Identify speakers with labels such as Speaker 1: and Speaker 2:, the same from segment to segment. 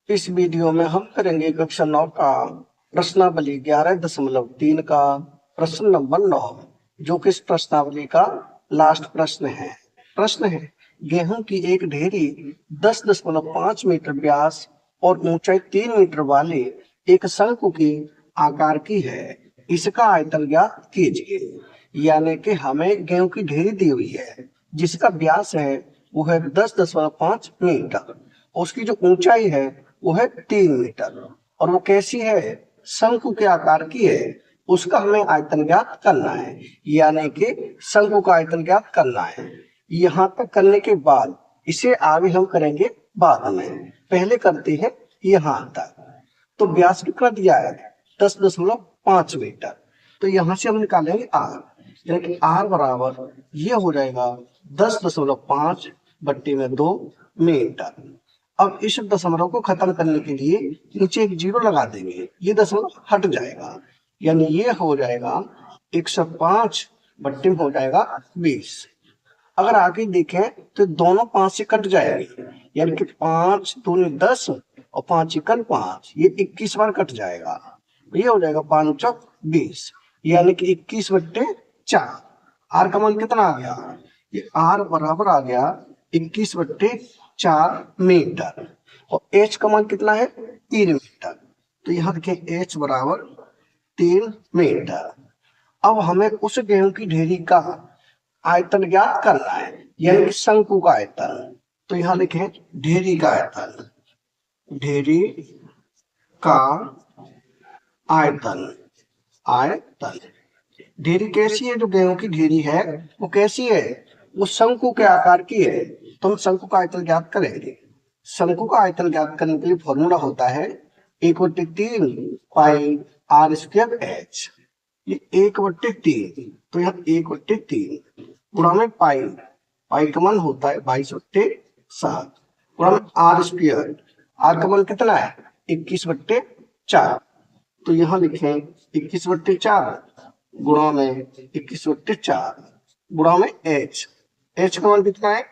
Speaker 1: इस वीडियो में हम करेंगे कक्षा 9 का प्रश्नावली 11.3 का प्रश्न नंबर 9, जो कि इस प्रश्नावली का लास्ट प्रश्न है। प्रश्न है, गेहूं की एक ढेरी 10.5 मीटर व्यास और ऊंचाई 3 मीटर वाले एक शंकु की आकार की है। इसका आयतन ज्ञात कीजिए। यानी कि हमें गेहूं की ढेरी दी हुई है जिसका व्यास है वो है 10.5 मीटर। उसकी जो ऊंचाई है वो है 3 मीटर और वो कैसी है, शंकु के आकार की है। उसका हमें आयतन ज्ञात करना है, यानी कि शंकु का आयतन ज्ञात करना है। यहाँ तक करने के बाद इसे आगे हम करेंगे बाद में। पहले करते हैं यहाँ तक। तो व्यास कितना दिया है, 10.5 मीटर। तो यहाँ से हम निकालेंगे आर, यानी कि आर बराबर ये हो जाएगा 10.5 बट्टे में 2 मीटर। अब इस दशमलव को खत्म करने के लिए नीचे एक जीरो लगा देंगे, ये दशमलव हट जाएगा, यानी ये हो जाएगा 105 बट्टे में हो जाएगा 20। अगर आगे देखें तो दोनों 5 से कट जाएंगे, यानी कि 5 दूनी 10 और 5 एकम 5, ये 21 बार कट जाएगा। ये हो जाएगा 5 चौक 20, यानी कि 21 बट्टे 4। आर का मान कितना आ गया, ये आर बराबर आ गया 21 बट्टे 4 मीटर। और एच का मान कितना है, 3 मीटर। तो यहाँ देखिए एच बराबर 3 मीटर। अब हमें उस गेहूं की ढेरी का आयतन ज्ञात करना है, यानी कि शंकु का आयतन। तो यहाँ लिखें ढेरी का आयतन, ढेरी का आयतन। आयतन ढेरी कैसी है, जो गेहूं की ढेरी है वो कैसी है, वो शंकु के आकार की है। तो हम शंकु का आयतन ज्ञात करेंगे। शंकु का आयतन ज्ञात करने के लिए फॉर्मूला होता है 1/3 पाई आर स्क्वायर एच। ये 1/3, तो यहाँ 1/3 गुणा में पाई, पाई का मान होता है 22/7 गुणा में आर स्क्वायर। आर का मान कितना है, 21/4। तो यहाँ लिखें 21/4 गुणा में 21/4 गुणा में एच। एच का मान कितना है,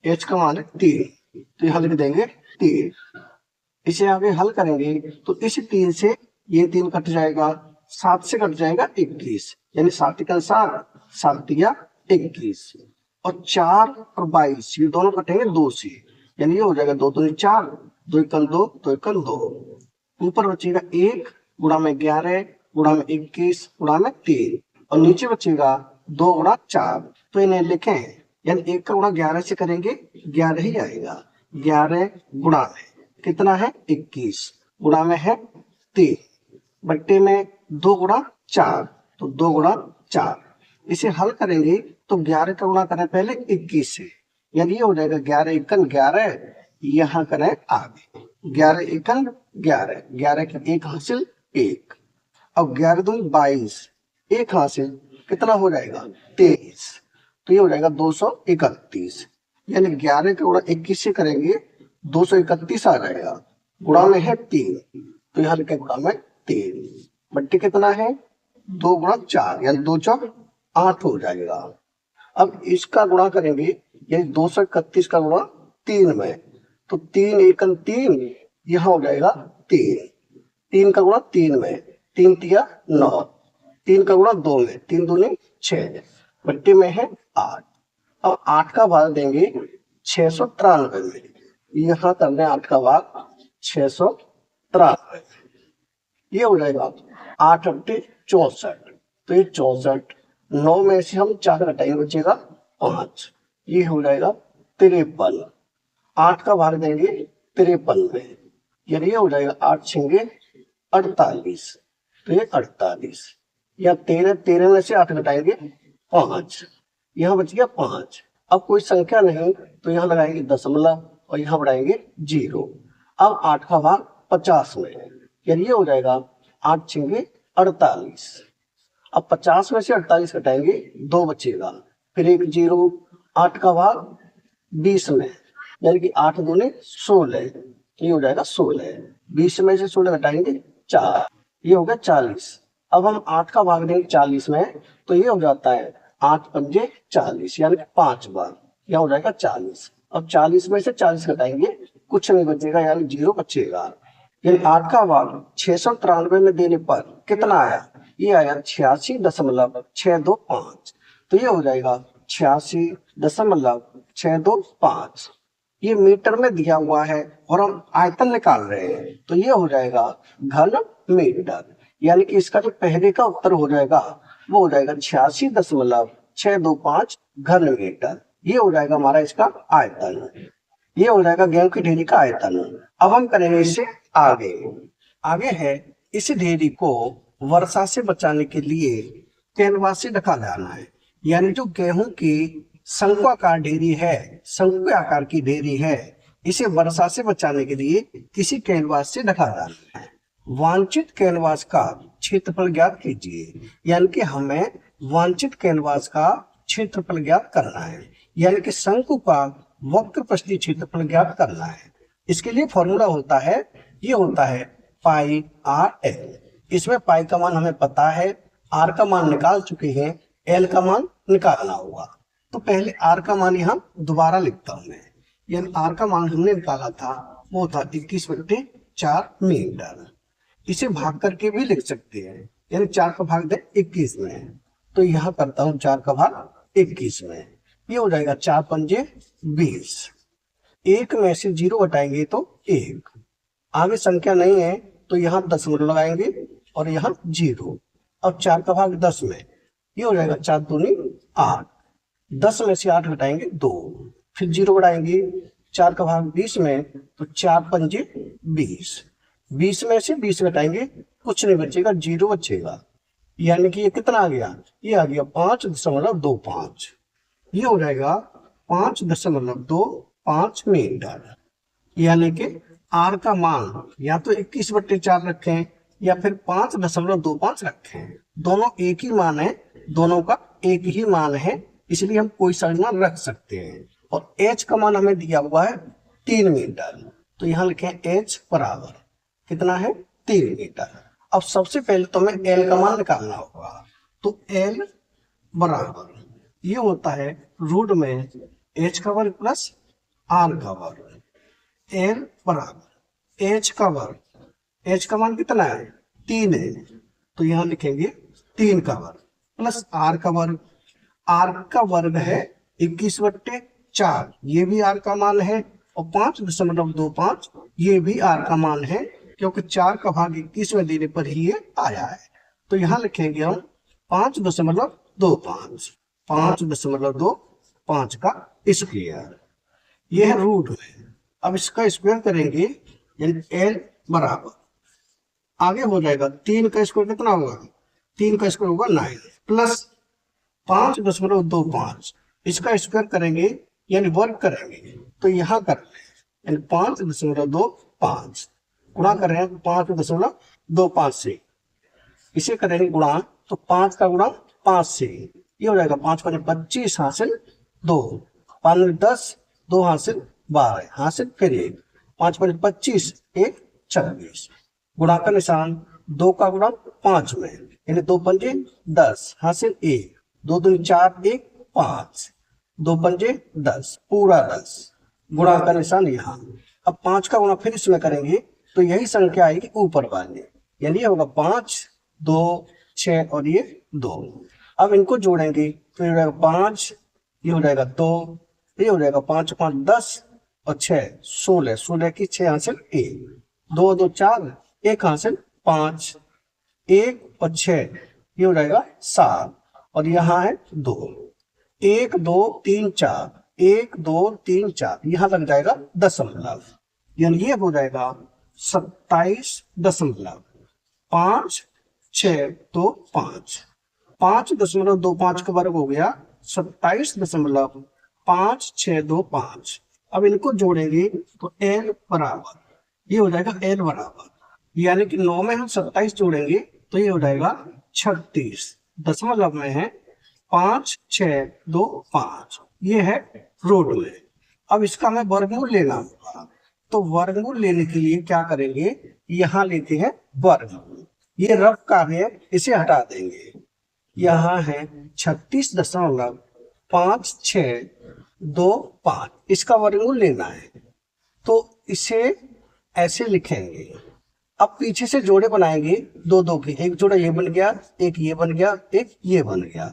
Speaker 1: एच का मान है 3। तो यहाँ लिख देंगे 3। इसे आगे हल करेंगे तो इस 3 से ये 3 कट जाएगा, 7 से कट जाएगा 21, यानी 7 एकम 7, 7 तिया 21। और 4 और 22 ये दोनों कटेंगे 2 से, यानी ये हो जाएगा 2 दूनी 4, 2 एकम 2, 2 एकम 2। ऊपर बचेगा 1 गुणा में 11 गुणा में 21 गुणा में 3, और नीचे बचेगा 2 गुणा 4। तो इन्हें लिखें, यानी 1 का गुणा 11 से करेंगे 11 ही आएगा। 11 गुणा में कितना है 21, गुणा में है 3, बट्टे में 2 गुणा 4, तो 2 गुणा 4। इसे हल करेंगे तो 11 का गुणा करें पहले 21 से, यानी ये हो जाएगा 11 एकम 11, यहाँ करें आगे 11 एकम 11, 11 के 1 हासिल 1। अब 11 दूनी 22, 1 हासिल कितना हो जाएगा 23, तो ये हो जाएगा 231, यानी 11 का गुणा 21 से करेंगे 231 आ जाएगा, गुणा में है 3, तो यहाँ लिखे गुणा में 3, बट्टे कितना है 2 गुणा 4, यानी 2 चौक 8 हो जाएगा। अब इसका गुणा करेंगे, यानी 231 का गुणा 3 में, तो 3 एकम 3, यहाँ हो जाएगा 3। 3 का गुणा 3 में, 3 तिया 9, 3 का गुणा 2 में, 3 दूनी 6, बट्टे में है 8। अब 8 का भाग देंगे 693 में, यहाँ करना है 8 का भाग 693, ये हो जाएगा 8 अट्ठे 64, तो ये 64, 9 में से हम 4 घटाएंगे बचेगा 5, ये हो जाएगा 53। 8 का भाग देंगे 53 में, यानी ये हो जाएगा 8 छेंगे 48, तो ये 48, या 13 में से 8 घटाएंगे 5, यहाँ बच गया 5। अब कोई संख्या नहीं तो यहाँ लगाएंगे दशमलव और यहाँ बढ़ाएंगे 0। अब 8 का भाग 50 में, यानी ये हो जाएगा 8 छेंगे 48। अब 50 में से 48 घटाएंगे 2 बचेगा, फिर एक 0। 8 का भाग 20 में, यानी कि 8 दूनी 16, ये हो जाएगा 16। 20 में से 16 घटाएंगे 4, ये हो गया 40। अब हम 8 का भाग देंगे 40 में, तो ये हो जाता है 8 पंजे 40, यानी कि 5 बार, यह हो जाएगा 40। अब 40 में से 40 घटाएंगे कुछ नहीं बचेगा, यानी 0 बचेगा। यानी 8 का भाग 693 में देने पर कितना आया? ये आया 86.625। तो ये हो जाएगा 86.625। ये मीटर में दिया हुआ है और हम आयतन निकाल रहे हैं, तो ये हो जाएगा घन मीटर। यानी कि इसका जो पहले का उत्तर हो जाएगा वो हो जाएगा 86.625 घन मीटर। ये हो जाएगा हमारा इसका आयतन। ये हो जाएगा गेहूं की ढेरी का आयतन। अब हम करेंगे इससे आगे। आगे है इस ढेरी को वर्षा से बचाने के लिए कैनवास से ढका जाना है। यानी जो गेहूं की शंक्वाकार ढेरी है, शंकु आकार की ढेरी है, इसे वर्षा से बचाने के लिए किसी कैनवास से ढका जाना है। वांछित कैनवास का क्षेत्रफल ज्ञात कीजिए। यानी कि हमें वांछित कैनवास का क्षेत्रफल ज्ञात करना है, यानी कि शंकु का वक्र पृष्ठीय क्षेत्रफल ज्ञात करना है। इसके लिए फॉर्मूला होता है, ये होता है पाई आर एल। इसमें पाई का मान हमें पता है, आर का मान निकाल चुके हैं, एल का मान निकालना होगा। तो पहले आर का मान यहाँ दोबारा लिखता हूं मैं। यानी आर का मान हमने निकाला था वो था 21/4 मीटर। इसे भाग करके भी लिख सकते हैं, यानी 4 का भाग दे 21 में, तो यहाँ करता हूँ 4 का भाग 21 में। ये हो जाएगा 4 पंजे 20। 1 में से 0 हटाएंगे तो 1। आगे संख्या नहीं है तो यहाँ दशमलव लगाएंगे और यहाँ 0। अब 4 का भाग 10 में, ये हो जाएगा 4 दूनी 8। 10 में से 8 घटाएंगे 2, फिर 0 बढ़ाएंगे। 4 का भाग 20 में, तो 4 पंजे 20। 20 में से 20 घटाएंगे, कुछ नहीं बचेगा, 0 बचेगा। यानी कि ये कितना आ गया? ये आ गया 5.25। ये हो जाएगा 5.25 मीटर। यानी कि आर का मान या तो 21/4 रखें या फिर 5.25 रखें। दोनों एक ही मान है, दोनों का एक ही मान है, इसलिए हम कोई सा मान रख सकते हैं। और एच का मान हमें दिया हुआ है 3 मीटर, तो यहाँ लिखें एच बराबर कितना है? 3 मीटर। अब सबसे पहले तो हमें एल का मान निकालना होगा, तो एल बराबर ये होता है रूट में एच का वर्ग प्लस आर का वर्ग। एल बराबर एच का वर्ग, एच का मान कितना है? 3 है, तो यहाँ लिखेंगे 3 का वर्ग प्लस आर का वर्ग। आर का वर्ग है 21/4, ये भी आर का मान है, और 5.25 ये भी आर का मान है, क्योंकि 4 का भाग 21 में देने पर ही ये आया है। तो यहाँ लिखेंगे हम 5.25, 5.25 का स्क्वायर। यह है रूट में। अब इसका स्क्वायर करेंगे, यानी एल बराबर आगे हो जाएगा 3 का स्क्वायर कितना होगा? 3 का स्क्वायर होगा 9 प्लस 5.25, इसका स्क्वायर करेंगे यानी वर्ग करेंगे, तो यहाँ कर रहे हैं, यानी 5.25 गुणा कर रहे हैं 5.25 से, इसे करेंगे गुणा, तो 5 का गुणा 5 से, ये हो जाएगा 5 5 25 हासिल 2, 5 10, 2 हासिल 12 हासिल फिर 1, 5 5 25, 1 26। गुणा का निशान 2 का गुणा 5 में, यानी 2 पंजे 10 हासिल 1, 2 दूनी 4, 1 5, 2 पंजे 10 पूरा 10। गुणा का निशान यहाँ। अब 5 का गुणा फिर इसमें करेंगे तो यही संख्या आएगी ऊपर वाली, यानी ये होगा 5 2 6 और ये 2। अब इनको जोड़ेंगे तो ये हो जाएगा 5, ये हो जाएगा 2, ये हो जाएगा 5 5 10 और 6 16, 16 की 6 हासिल 1, 2 2 4, 1 हासिल 5, 1 और 6, ये हो जाएगा 7, और यहाँ है 2, 1 2 3 4, 1 2 3 4, यहाँ लग जाएगा दशमलव, यानी ये हो जाएगा 27.5625। 5.25 का वर्ग हो गया 27.5625। अब इनको जोड़ेंगे तो एल बराबर ये हो जाएगा एल बराबर, यानी कि 9 में हम 27 जोड़ेंगे तो ये हो जाएगा 36, दशमलव में है 5625। ये है रूट में। अब इसका हमें वर्गमूल लेना होगा, तो वर्गमूल लेने के लिए क्या करेंगे, यहाँ लेते हैं वर्गमूल। ये रफ कार्य इसे हटा देंगे। यहाँ है 36.5625, इसका वर्गमूल लेना है। तो इसे ऐसे लिखेंगे। अब पीछे से जोड़े बनाएंगे दो दो के, एक जोड़ा ये बन गया, एक ये बन गया, एक ये बन गया।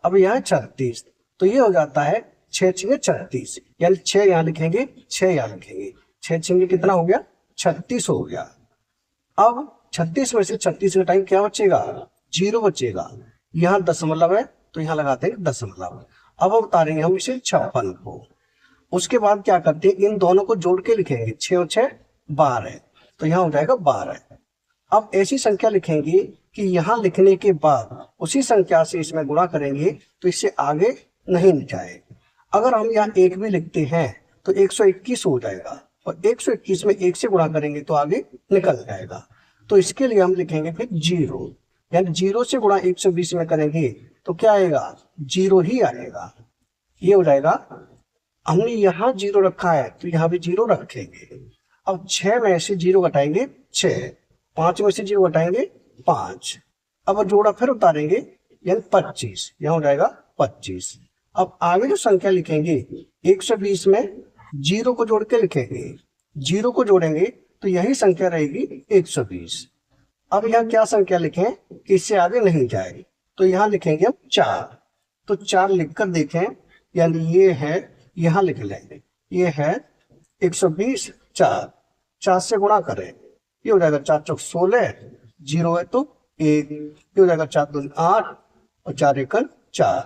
Speaker 1: अब यहाँ 36, तो ये हो जाता है 6 6 36, यानी 6 यहाँ लिखेंगे, 6 यहाँ लिखेंगे, 6 6 कितना हो गया, 36 हो गया। अब 36 में से 36 का टाइम क्या बचेगा, 0 बचेगा। यहाँ दशमलव है तो यहाँ लगाते हैं दशमलव। अब उतारेंगे हम इसे 56 को। उसके बाद क्या करते हैं, इन दोनों को जोड़ के लिखेंगे, 6 और 6 12, तो यहाँ हो जाएगा 12। अब ऐसी संख्या लिखेंगे कि यहाँ लिखने के बाद उसी संख्या से इसमें गुणा करेंगे तो इससे आगे नहीं जाए। अगर हम यहाँ 1 भी लिखते हैं तो 121 हो जाएगा, और 121 में 1 से गुणा करेंगे तो आगे निकल जाएगा। तो इसके लिए हम लिखेंगे फिर 0, यानी 0 से गुणा 120 में करेंगे तो क्या आएगा, 0 ही आएगा। ये हो जाएगा। हमने यहाँ 0 रखा है तो यहाँ भी 0 रखेंगे। अब 6 में से 0 घटाएंगे 6, 5 में से 0 घटाएंगे 5। अब जोड़ा फिर उतारेंगे, यानी 25, यहाँ हो जाएगा 25। अब आगे जो संख्या लिखेंगे 120 में 0 को जोड़ के लिखेंगे, 0 को जोड़ेंगे तो यही संख्या रहेगी 120। अब यहाँ क्या संख्या लिखें कि इससे आगे नहीं जाए, तो यहाँ लिखेंगे हम 4। तो 4 लिखकर देखें, यानी ये है, यहाँ लिख लेंगे, ये है 120, 4 से गुणा करें, ये हो जाएगा 4 चौक 16, 0 है तो 1, ये हो जाएगा 4 दूनी 8 और 4 एकड़ 4,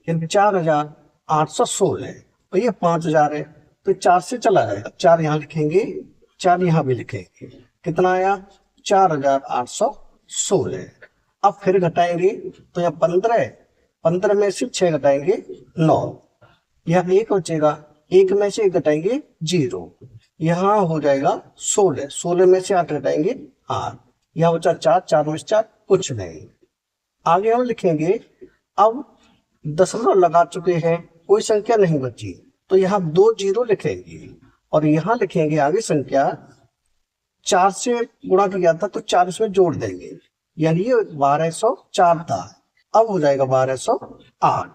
Speaker 1: यानी 4816। और ये 5000 है तो 4 से चला जाएगा, 4 यहाँ लिखेंगे, 4 यहाँ भी लिखेंगे, कितना आया 4816। अब फिर घटाएंगे तो यहाँ 15 में से 6 घटाएंगे 9, यहाँ 1 बचेगा, 1 में से 1 घटाएंगे 0, यहाँ हो जाएगा 16 में से 8 घटाएंगे 8, यहाँ बचा 4 में से 4 कुछ नहीं। आगे हम लिखेंगे, अब दशमलव लगा चुके हैं, कोई संख्या नहीं बची, तो यहाँ 2 0 लिखेंगे और यहाँ लिखेंगे आगे संख्या। 4 से गुणा किया था तो 4 इसमें जोड़ देंगे, यानी ये 1204 था, अब हो जाएगा 1208।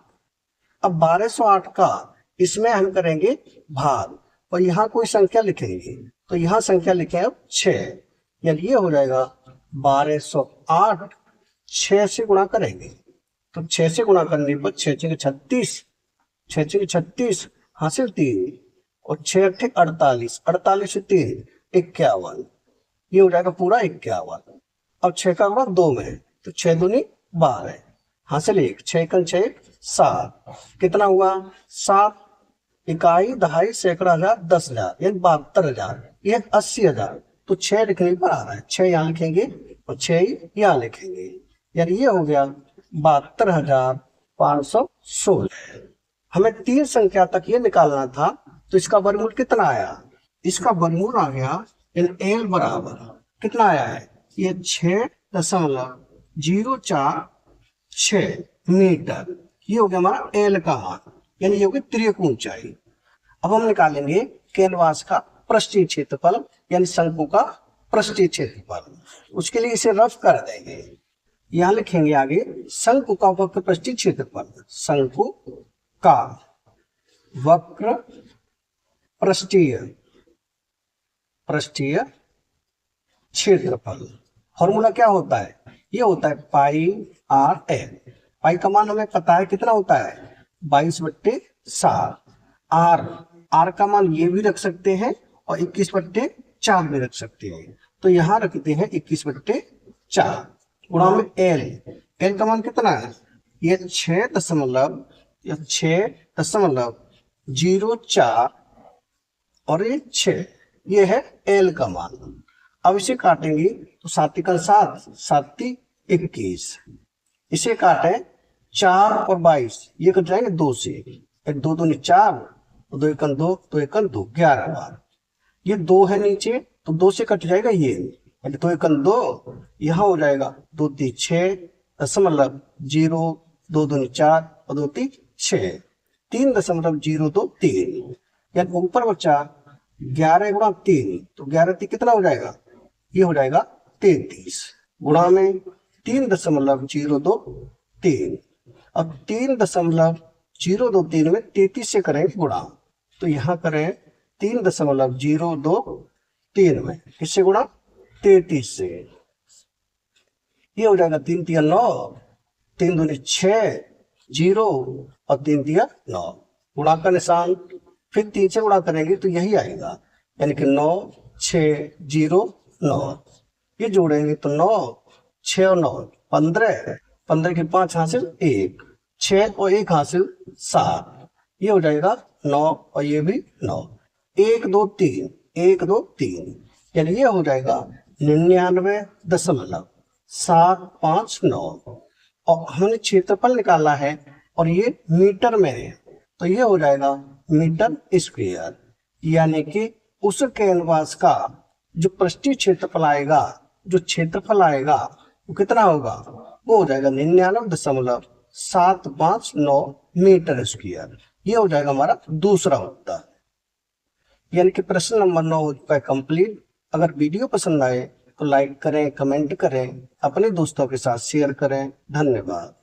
Speaker 1: अब 1208 का इसमें हम करेंगे भाग और यहाँ कोई संख्या लिखेंगे, तो यहाँ संख्या लिखे अब 6, यानी ये हो जाएगा 1208। 6 से गुणा करेंगे तो 6 से गुणा करने पर 6 6 36, 6 6 36 हासिल 3 और 6 8 48, 48 से 3 51, ये हो जाएगा पूरा 51। अब 6 का गुणा 2 में तो 6 दूनी 12 हासिल 1, 6 एकम 6 7, कितना हुआ 7, इकाई दहाई सैकड़ा हजार 10,000, यानी 72,000, ये 80,000। तो 6 लिखने पर आ रहा है, 6 यहाँ लिखेंगे और 6 यहाँ लिखेंगे, यानी ये हो गया 72,516। हमें 3 संख्या तक ये निकालना था, तो इसका वर्गमूल कितना आया, इसका वर्गमूल आ गया एल बराबर कितना आया है, ये 6.046 मीटर, ये हो गया हमारा एल का मान, यानी ये हो गया त्रिक ऊंचाई। अब हम निकालेंगे कैनवास का पृष्ठीय क्षेत्रफल, यानी शंकु का पृष्ठीय क्षेत्रफल। उसके लिए इसे रफ कर देंगे, यहाँ लिखेंगे आगे शंकु का वक्र पृष्ठीय क्षेत्रफल, शंकु का वक्र पृष्ठीय क्षेत्रफल। फॉर्मूला क्या होता है, ये होता है पाई आर एल। पाई का मान हमें पता है कितना होता है 22/7। आर का मान ये भी रख सकते हैं और 21/4 भी रख सकते हैं, तो यहाँ रखते हैं 21/4 गुणा में एल का मान कितना है, ये 6.04 और ये 6, ये है एल का मान। अब इसे काटेंगे तो 7 एकम 7, 7 21, इसे काटे 4 और 22, ये कट जाएंगे 2 से, 2 दूनी 4 और 2 एकम 2, 2 एकम 2, 11 बार। ये 2 है नीचे तो 2 से कट जाएगा ये, 2 एकम 2, यहाँ हो जाएगा 2 3 6.0, 2 दूनी 4 और 2 3 6, 3.023, यानी ऊपर बचा 11 गुणा 3, तो 11 3 कितना हो जाएगा, ये हो जाएगा 33 गुणा में 3.023। अब 3.023 में 33 से करें गुणा, तो यहाँ करें 3.023 में, किससे गुणा? 33 से। ये हो जाएगा 3 तिया 9, 3 दूनी 6, 0 और 3 तिया 9, गुणा का निशान। फिर 3 से गुणा करेंगे तो यही आएगा, यानी कि 9 6 0 9। ये जोड़ेंगे तो 9 6 और 9 15, 15 के 5 हासिल 1, 6 और 1 हासिल 7। ये हो जाएगा 9 और ये भी 9, 1 2 3 1 2 3, यानी ये हो जाएगा 99.759। और हमने क्षेत्रफल निकाला है और ये मीटर में है, तो ये हो जाएगा मीटर स्क्वायर, यानी कि उस कैनवास का जो पृष्ठीय क्षेत्रफल आएगा, जो क्षेत्रफल आएगा वो कितना होगा? वो हो जाएगा 99.759 मीटर स्क्वायर। ये हो जाएगा हमारा दूसरा उत्तर, यानी कि प्रश्न नंबर 9 हो चुका है कंप्लीट। अगर वीडियो पसंद आए तो लाइक करें, कमेंट करें, अपने दोस्तों के साथ शेयर करें। धन्यवाद।